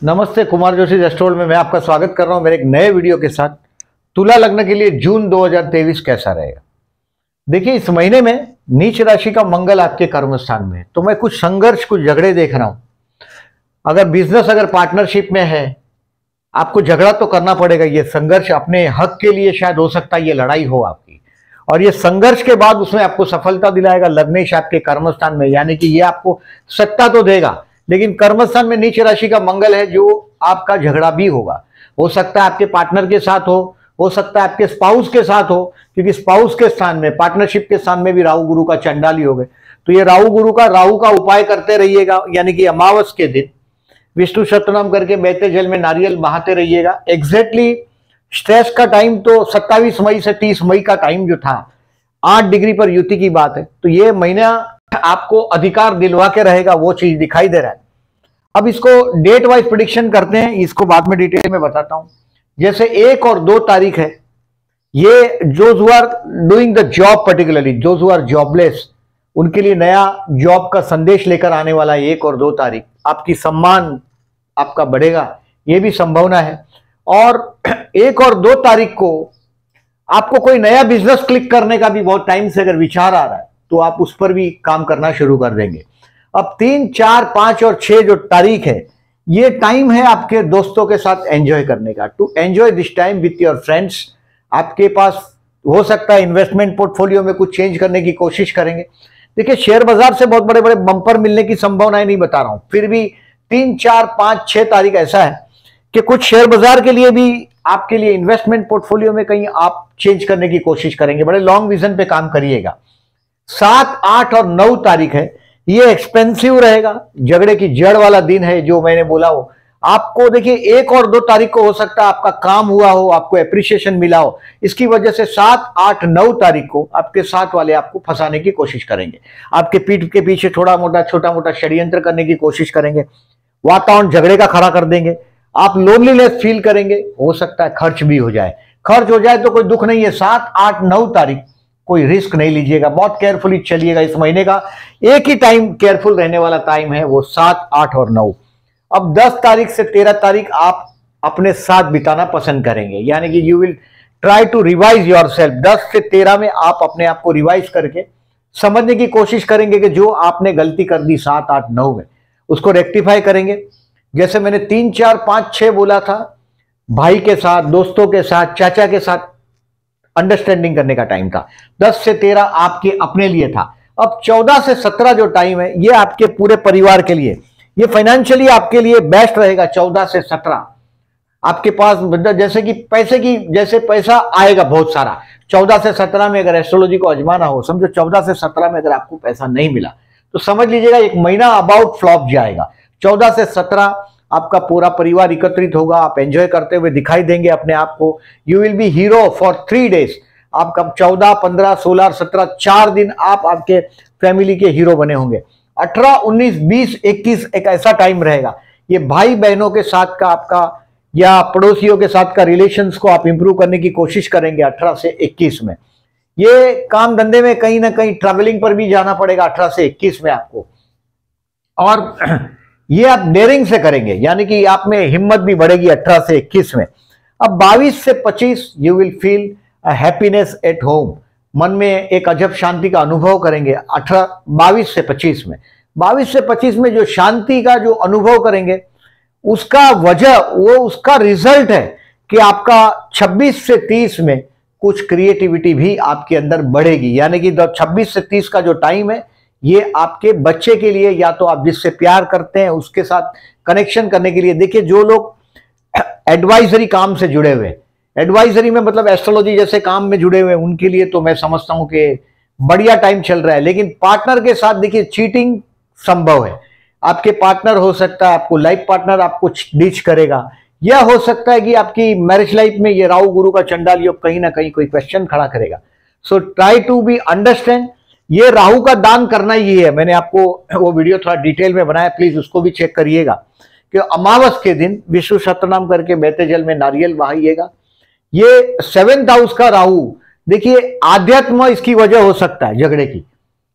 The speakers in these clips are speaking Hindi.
नमस्ते, कुमार जोशी रेस्टोरेंट में मैं आपका स्वागत कर रहा हूं मेरे एक नए वीडियो के साथ। तुला लग्न के लिए जून 2023 कैसा रहेगा। देखिए, इस महीने में नीच राशि का मंगल आपके कर्म स्थान में है, तो मैं कुछ संघर्ष, कुछ झगड़े देख रहा हूं। अगर बिजनेस, अगर पार्टनरशिप में है, आपको झगड़ा तो करना पड़ेगा। ये संघर्ष अपने हक के लिए शायद हो सकता है ये लड़ाई हो आपकी, और ये संघर्ष के बाद उसमें आपको सफलता दिलाएगा लग्नेश आपके कर्म स्थान में, यानी कि ये आपको सत्ता तो देगा। लेकिन कर्मस्थान में नीच राशि का मंगल है, जो आपका झगड़ा भी होगा। हो सकता है आपके पार्टनर के साथ हो सकता है आपके स्पाउस के साथ हो, क्योंकि स्पाउस के स्थान में, पार्टनरशिप के स्थान में भी राहु गुरु का चंडाली हो गए। तो ये राहु का उपाय करते रहिएगा, यानी कि अमावस के दिन विष्णु शतनाम करके बहते जल में नारियल बहाते रहिएगा। एग्जैक्टली स्ट्रेस का टाइम तो 27 मई से 30 मई का टाइम जो था, 8 डिग्री पर युति की बात है। तो ये महीना आपको अधिकार दिलवा के रहेगा, वो चीज दिखाई दे रहा है। अब इसको डेट वाइज प्रिडिक्शन करते हैं, इसको बाद में डिटेल में बताता हूं। जैसे 1 और 2 तारीख है, ये those who are doing the job, particularly those who are jobless, उनके लिए नया जॉब का संदेश लेकर आने वाला है। 1 और 2 तारीख आपकी सम्मान आपका बढ़ेगा, ये भी संभावना है। और 1 और 2 तारीख को आपको कोई नया बिजनेस क्लिक करने का भी बहुत टाइम से अगर विचार आ रहा है, तो आप उस पर भी काम करना शुरू कर देंगे। अब 3, 4, 5 और 6 जो तारीख है, ये टाइम है आपके दोस्तों के साथ एंजॉय करने का। To enjoy this time with your friends. आपके पास हो सकता है इन्वेस्टमेंट पोर्टफोलियो में कुछ चेंज करने की कोशिश करेंगे। देखिए, शेयर बाजार से बहुत बड़े बड़े बंपर मिलने की संभावनाएं नहीं बता रहा हूं, फिर भी 3, 4, 5, 6 तारीख ऐसा है कि कुछ शेयर बाजार के लिए भी, आपके लिए इन्वेस्टमेंट पोर्टफोलियो में कहीं आप चेंज करने की कोशिश करेंगे। बड़े लॉन्ग विजन पे काम करिएगा। 7, 8 और 9 तारीख है, ये एक्सपेंसिव रहेगा, झगड़े की जड़ वाला दिन है, जो मैंने बोला हो आपको। देखिए, 1 और 2 तारीख को हो सकता है आपका काम हुआ हो, आपको एप्रिसिएशन मिला हो, इसकी वजह से 7, 8, 9 तारीख को आपके साथ वाले आपको फंसाने की कोशिश करेंगे। आपके पीठ के पीछे छोटा मोटा षड्यंत्र करने की कोशिश करेंगे, वातावरण झगड़े का खड़ा कर देंगे, आप लोनलीनेस फील करेंगे। हो सकता है खर्च भी हो जाए। खर्च हो जाए तो कोई दुख नहीं है। 7, 8, 9 तारीख कोई रिस्क नहीं लीजिएगा, बहुत केयरफुली चलिएगा। इस महीने का एक ही टाइम केयरफुल रहने वाला टाइम है, वो 7, 8 और 9। अब 10 तारीख से 13 तारीख आप अपने साथ बिताना पसंद करेंगे, यानी कि you will try to revise yourself. 10 से 13 में आप अपने आप को रिवाइज करके समझने की कोशिश करेंगे कि जो आपने गलती कर दी 7, 8, 9 में, उसको रेक्टिफाई करेंगे। जैसे मैंने 3, 4, 5, 6 बोला था, भाई के साथ, दोस्तों के साथ, चाचा के साथ अंडरस्टैंडिंग करने का टाइम था। 10 से 13 आपके अपने लिए था। अब 14 से 17 जो टाइम है, ये आपके पूरे परिवार के लिए, ये फाइनेंशियली आपके लिए बेस्ट रहेगा। 14 से 17 आपके पास जैसे कि जैसे पैसा आएगा बहुत सारा। 14 से 17 में अगर एस्ट्रोलॉजी को आजमाना हो, समझो 14 से 17 में अगर आपको पैसा नहीं मिला, तो समझ लीजिएगा एक महीना अबाउट फ्लॉप जाएगा। 14 से 17 आपका पूरा परिवार एकत्रित होगा, आप एंजॉय करते हुए दिखाई देंगे अपने आप को। You will be hero for 3 days. आपका 14, 15, 16 और 17 4 दिन आप आपके फैमिली के हीरो बने होंगे। 18, 19, 20, 21 एक ऐसा टाइम रहेगा, ये भाई बहनों के साथ का आपका या पड़ोसियों के साथ का रिलेशंस को आप इंप्रूव करने की कोशिश करेंगे। 18 से 21 में ये काम धंधे में कहीं ना कहीं ट्रैवलिंग पर भी जाना पड़ेगा 18 से 21 में आपको, और ये आप डेयरिंग से करेंगे, यानी कि आप में हिम्मत भी बढ़ेगी 18 से 21 में। अब 22 से 25 you will feel happiness at home, मन में एक अजब शांति का अनुभव करेंगे। 22 से 25 में, 22 से 25 में जो शांति का जो अनुभव करेंगे, उसका वजह, वो उसका रिजल्ट है कि आपका 26 से 30 में कुछ क्रिएटिविटी भी आपके अंदर बढ़ेगी। यानी कि 26 से 30 का जो टाइम है, ये आपके बच्चे के लिए, या तो आप जिससे प्यार करते हैं उसके साथ कनेक्शन करने के लिए। देखिए, जो लोग एडवाइजरी काम से जुड़े हुए, एडवाइजरी में मतलब एस्ट्रोलॉजी जैसे काम में जुड़े हुए, उनके लिए तो मैं समझता हूं कि बढ़िया टाइम चल रहा है। लेकिन पार्टनर के साथ देखिए, चीटिंग संभव है। आपके पार्टनर, हो सकता है आपको लाइफ पार्टनर आपको डिच करेगा, या हो सकता है कि आपकी मैरिज लाइफ में ये राहु गुरु का चंडाल योग कहीं ना कहीं कोई क्वेश्चन खड़ा करेगा। So try to be understand. ये राहु का दान करना ही है। मैंने आपको वो वीडियो थोड़ा डिटेल में बनाया, प्लीज उसको भी चेक करिएगा कि अमावस के दिन विष्णु सहस्त्रनाम करके बहते जल में नारियल बहाइएगा। ये 7th हाउस का राहु, देखिए आध्यात्म इसकी वजह हो सकता है, झगड़े की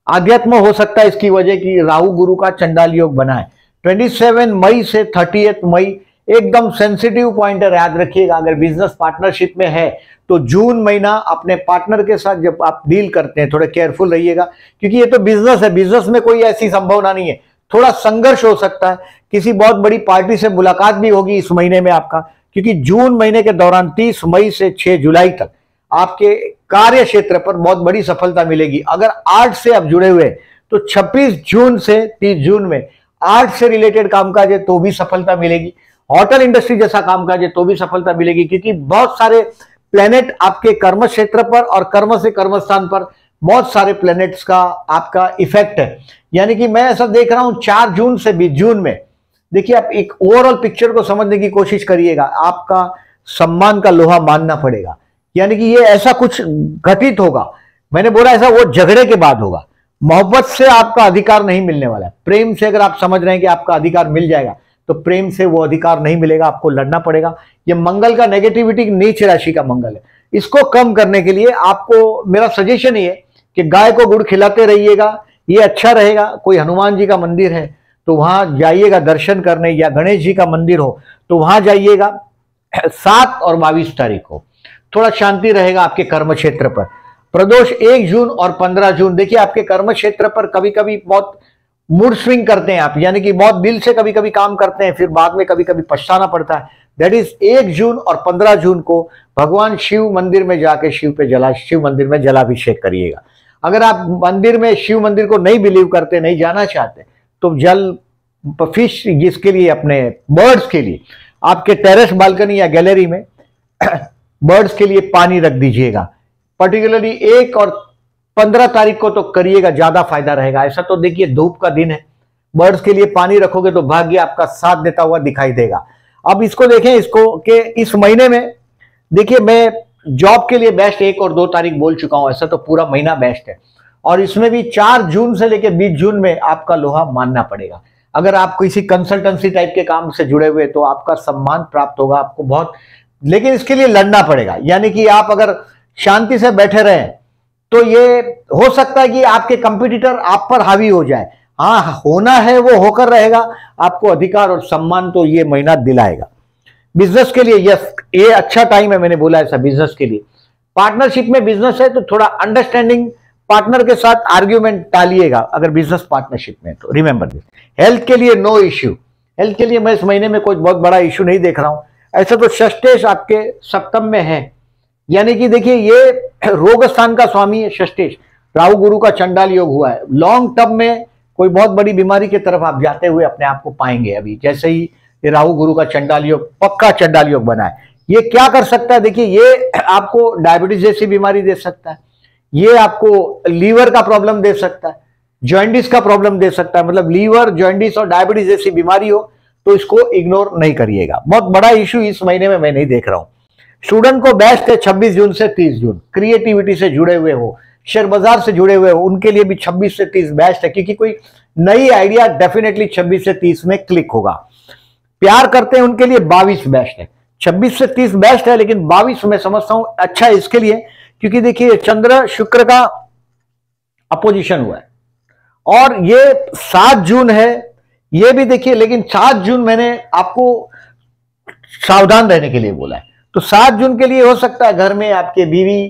आध्यात्म हो सकता है इसकी वजह की राहु गुरु का चंडाल योग बना है। 27 मई से 30 मई एकदम सेंसिटिव पॉइंट है, याद रखिएगा। अगर बिजनेस पार्टनरशिप में है तो जून महीना अपने पार्टनर के साथ जब आप डील करते हैं थोड़ा केयरफुल रहिएगा, क्योंकि ये तो बिजनेस है, बिजनेस में कोई ऐसी संभावना नहीं है, थोड़ा संघर्ष हो सकता है, किसी बहुत बड़ी पार्टी से मुलाकात भी होगी इस महीने में आपका, क्योंकि जून महीने के दौरान 30 मई से 6 जुलाई तक आपके कार्य क्षेत्र पर बहुत बड़ी सफलता मिलेगी। अगर आर्ट से आप जुड़े हुए तो 26 जून से 30 जून में आर्ट से रिलेटेड कामकाज है तो भी सफलता मिलेगी। होटल इंडस्ट्री जैसा कामकाज है तो भी सफलता मिलेगी, क्योंकि बहुत सारे प्लेनेट आपके कर्म क्षेत्र पर और कर्म से कर्म स्थान पर बहुत सारे प्लेनेट्स का आपका इफेक्ट है। यानी कि मैं ऐसा देख रहा हूं 4 जून से 20 जून में, देखिए आप एक ओवरऑल पिक्चर को समझने की कोशिश करिएगा, आपका सम्मान का लोहा मानना पड़ेगा। यानी कि ये ऐसा कुछ घटित होगा, मैंने बोला ऐसा वो झगड़े के बाद होगा। मोहब्बत से आपका अधिकार नहीं मिलने वाला है, प्रेम से अगर आप समझ रहे हैं कि आपका अधिकार मिल जाएगा तो प्रेम से वो अधिकार नहीं मिलेगा, आपको लड़ना पड़ेगा। ये मंगल का नेगेटिविटी नीच राशि का मंगल है, इसको कम करने के लिए आपको मेरा सजेशन ये है कि गाय को गुड़ खिलाते रहिएगा, ये अच्छा रहेगा। कोई हनुमान जी का मंदिर है तो वहां जाइएगा दर्शन करने, या गणेश जी का मंदिर हो तो वहां जाइएगा। 7 और 22 तारीख को थोड़ा शांति रहेगा आपके कर्म क्षेत्र पर। प्रदोष 1 जून और 15 जून, देखिए आपके कर्म क्षेत्र पर कभी कभी बहुत मूड स्विंग करते हैं आप, यानी कि बहुत दिल से कभी कभी काम करते हैं, फिर बाद में कभी कभी पछताना पड़ता है। दैट इज 1 जून और 15 जून को भगवान शिव मंदिर में जाके शिव मंदिर में जलाभिषेक करिएगा। अगर आप मंदिर में शिव मंदिर को नहीं बिलीव करते, नहीं जाना चाहते, तो जल फिश जिसके लिए अपने बर्ड्स के लिए आपके टेरेस बालकनी या गैलरी में बर्ड्स के लिए पानी रख दीजिएगा। पर्टिकुलरली 1 और 15 तारीख को तो करिएगा, ज्यादा फायदा रहेगा। ऐसा तो देखिए धूप का दिन है, बर्ड्स के लिए पानी रखोगे तो भाग्य आपका साथ देता हुआ दिखाई देगा। अब इसको देखें, इसको कि इस महीने में देखिए मैं जॉब के लिए बेस्ट 1 और 2 तारीख बोल चुका हूं, ऐसा तो पूरा महीना बेस्ट है। और इसमें भी 4 जून से लेकर 20 जून में आपका लोहा मानना पड़ेगा। अगर आप किसी कंसल्टेंसी टाइप के काम से जुड़े हुए तो आपका सम्मान प्राप्त होगा आपको बहुत, लेकिन इसके लिए लड़ना पड़ेगा। यानी कि आप अगर शांति से बैठे रहें तो ये हो सकता है कि आपके कंपटीटर आप पर हावी हो जाए। हाँ, होना है वो होकर रहेगा, आपको अधिकार और सम्मान तो ये महीना दिलाएगा। बिजनेस के लिए यस, ये अच्छा टाइम है, मैंने बोला ऐसा बिजनेस के लिए। पार्टनरशिप में बिजनेस है तो थोड़ा अंडरस्टैंडिंग, पार्टनर के साथ आर्ग्यूमेंट टालिएगा अगर बिजनेस पार्टनरशिप में, तो रिमेंबर दिस। हेल्थ के लिए नो इश्यू, हेल्थ के लिए मैं इस महीने में कोई बहुत बड़ा इश्यू नहीं देख रहा हूं। ऐसा तो षष्ठेश आपके सप्तम में है, यानी कि देखिए ये रोग स्थान का स्वामी है षष्ठेश, राहु गुरु का चंडाल योग हुआ है। लॉन्ग टर्म में कोई बहुत बड़ी बीमारी की तरफ आप जाते हुए अपने आप को पाएंगे। अभी जैसे ही ये राहु गुरु का चंडाल योग, पक्का चंडाल योग बना है, ये क्या कर सकता है, देखिए ये आपको डायबिटीज जैसी बीमारी दे सकता है, ये आपको लीवर का प्रॉब्लम दे सकता है, जॉइंटिस का प्रॉब्लम दे सकता है। मतलब लीवर, जॉइंटिस और डायबिटीज जैसी बीमारी हो तो इसको इग्नोर नहीं करिएगा। बहुत बड़ा इश्यू इस महीने में मैं नहीं देख रहा हूं। स्टूडेंट को बेस्ट है 26 जून से 30 जून, क्रिएटिविटी से जुड़े हुए हो, शेयर बाजार से जुड़े हुए हो, उनके लिए भी 26 से 30 बेस्ट है, क्योंकि कोई नई आइडिया डेफिनेटली 26 से 30 में क्लिक होगा। प्यार करते हैं उनके लिए 22 बेस्ट है। 26 से 30 बेस्ट है, लेकिन 22 मैं समझता हूं अच्छा है इसके लिए, क्योंकि देखिए चंद्र शुक्र का अपोजिशन हुआ है और ये 7 जून है, ये भी देखिए। लेकिन 7 जून मैंने आपको सावधान रहने के लिए बोला है, तो 7 जून के लिए हो सकता है घर में आपके बीवी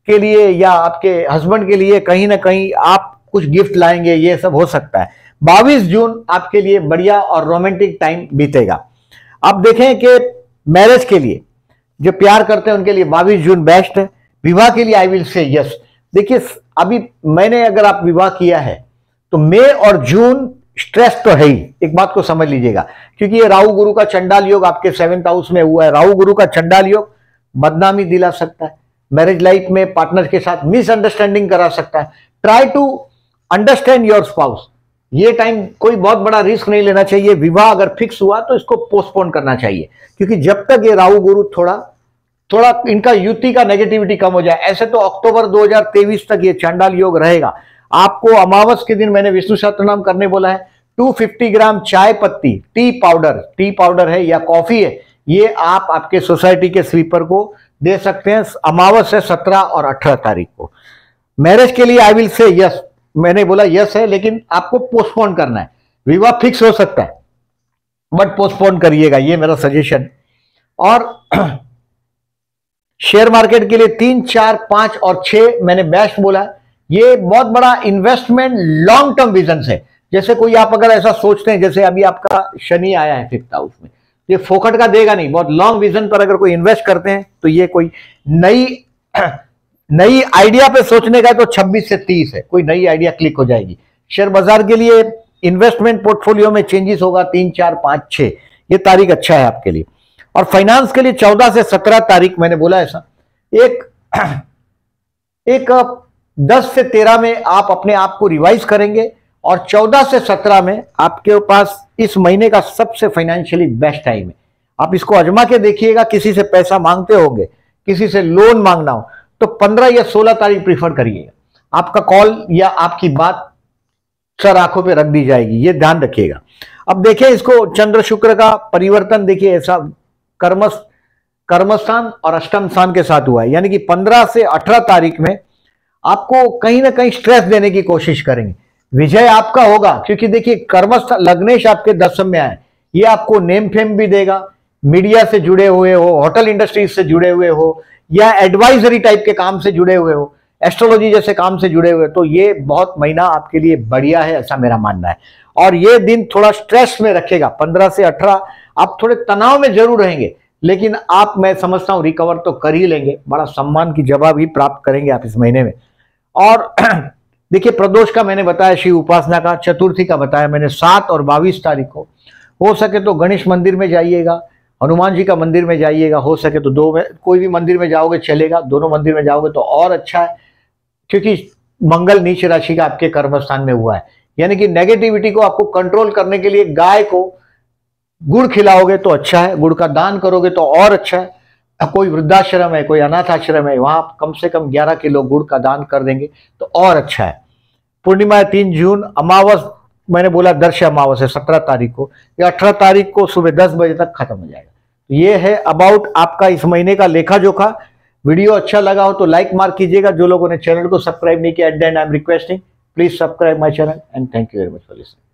के लिए या आपके हस्बैंड के लिए कहीं ना कहीं आप कुछ गिफ्ट लाएंगे, ये सब हो सकता है। 22 जून आपके लिए बढ़िया और रोमांटिक टाइम बीतेगा। अब देखें कि मैरिज के लिए जो प्यार करते हैं उनके लिए 22 जून बेस्ट है। विवाह के लिए आई विल से यस। देखिए अभी मैंने, अगर आप विवाह किया है तो मई और जून स्ट्रेस तो है ही, एक बात को समझ लीजिएगा, क्योंकि ये राहु गुरु का चंडाल योग आपके 7th हाउस में हुआ है। राहु गुरु का चंडाल योग बदनामी दिला सकता है, मैरिज लाइफ में पार्टनर के साथ मिसअंडरस्टैंडिंग करा सकता है। Try to understand your spouse. ये टाइम कोई बहुत बड़ा रिस्क नहीं लेना चाहिए। विवाह अगर फिक्स हुआ तो इसको पोस्टपोन करना चाहिए, क्योंकि जब तक ये राहु गुरु थोड़ा इनका युति का नेगेटिविटी कम हो जाए। ऐसे तो अक्टूबर 2023 तक ये चंडाल योग रहेगा। आपको अमावस के दिन मैंने विष्णु सहस्त्रनाम करने बोला है। 250 ग्राम चाय पत्ती, टी पाउडर है या कॉफी है, ये आप आपके सोसाइटी के स्वीपर को दे सकते हैं। अमावस है 17 और 18 तारीख को। मैरिज के लिए आई विल से यस, मैंने बोला यस है, लेकिन आपको पोस्टपोन करना है। विवाह फिक्स हो सकता है बट पोस्टपोन करिएगा, ये मेरा सजेशन। और शेयर मार्केट के लिए 3, 4, 5 और 6 मैंने बेस्ट बोला। ये बहुत बड़ा इन्वेस्टमेंट लॉन्ग टर्म विजन है। जैसे कोई आप अगर ऐसा सोचते हैं, जैसे अभी आपका शनि आया है 5th हाउस में, ये फोकट का देगा नहीं। बहुत लॉन्ग विजन पर अगर कोई इन्वेस्ट करते हैं तो ये कोई नई आइडिया पे सोचने का तो 26 से 30 है, कोई नई आइडिया क्लिक हो जाएगी। शेयर बाजार के लिए इन्वेस्टमेंट पोर्टफोलियो में चेंजेस होगा 3, 4, 5, 6, ये तारीख अच्छा है आपके लिए। और फाइनेंस के लिए 14 से 17 तारीख मैंने बोला ऐसा। एक 10 से 13 में आप अपने आप को रिवाइज करेंगे और 14 से 17 में आपके पास इस महीने का सबसे फाइनेंशियली बेस्ट टाइम है। आप इसको आजमा के देखिएगा। किसी से पैसा मांगते होंगे, किसी से लोन मांगना हो, तो 15 या 16 तारीख प्रीफर करिएगा। आपका कॉल या आपकी बात सर आंखों पे रख दी जाएगी, ये ध्यान रखिएगा। अब देखिए इसको चंद्र शुक्र का परिवर्तन देखिए, ऐसा कर्मस्थान और अष्टम स्थान के साथ हुआ है, यानी कि 15 से 18 तारीख में आपको कहीं ना कहीं स्ट्रेस देने की कोशिश करेंगे। विजय आपका होगा, क्योंकि देखिए कर्मस्थान लग्नेश आपके 10 में आए, ये आपको नेम फेम भी देगा। मीडिया से जुड़े हुए हो, होटल इंडस्ट्रीज से जुड़े हुए हो, या एडवाइजरी टाइप के काम से जुड़े हुए हो, एस्ट्रोलॉजी जैसे काम से जुड़े हुए, तो ये बहुत महीना आपके लिए बढ़िया है, ऐसा मेरा मानना है। और ये दिन थोड़ा स्ट्रेस में रखेगा। 15 से 18 आप थोड़े तनाव में जरूर रहेंगे, लेकिन आप, मैं समझता हूं, रिकवर तो कर ही लेंगे। बड़ा सम्मान की जवाब भी प्राप्त करेंगे आप इस महीने में। और देखिए प्रदोष का मैंने बताया, शिव उपासना का, चतुर्थी का बताया मैंने 7 और 22 तारीख को। हो सके तो गणेश मंदिर में जाइएगा, हनुमान जी का मंदिर में जाइएगा, हो सके तो 2 में कोई भी मंदिर में जाओगे चलेगा, दोनों मंदिर में जाओगे तो और अच्छा है, क्योंकि मंगल नीच राशि का आपके कर्म स्थान में हुआ है। यानी कि नेगेटिविटी को आपको कंट्रोल करने के लिए गाय को गुड़ खिलाओगे तो अच्छा है, गुड़ का दान करोगे तो और अच्छा है। कोई वृद्धाश्रम है, कोई अनाथ आश्रम है, वहां कम से कम 11 किलो गुड़ का दान कर देंगे तो और अच्छा है। पूर्णिमा 3 जून, अमावस मैंने बोला दर्श अमावस है 17 तारीख को, या 18 तारीख को सुबह 10 बजे तक खत्म हो जाएगा। ये है अबाउट आपका इस महीने का लेखा जोखा। वीडियो अच्छा लगा हो तो लाइक मार्क कीजिएगा। जो लोगों ने चैनल को सब्सक्राइब नहीं किया, at the and I am requesting, please subscribe my channel and thank you very much for listening.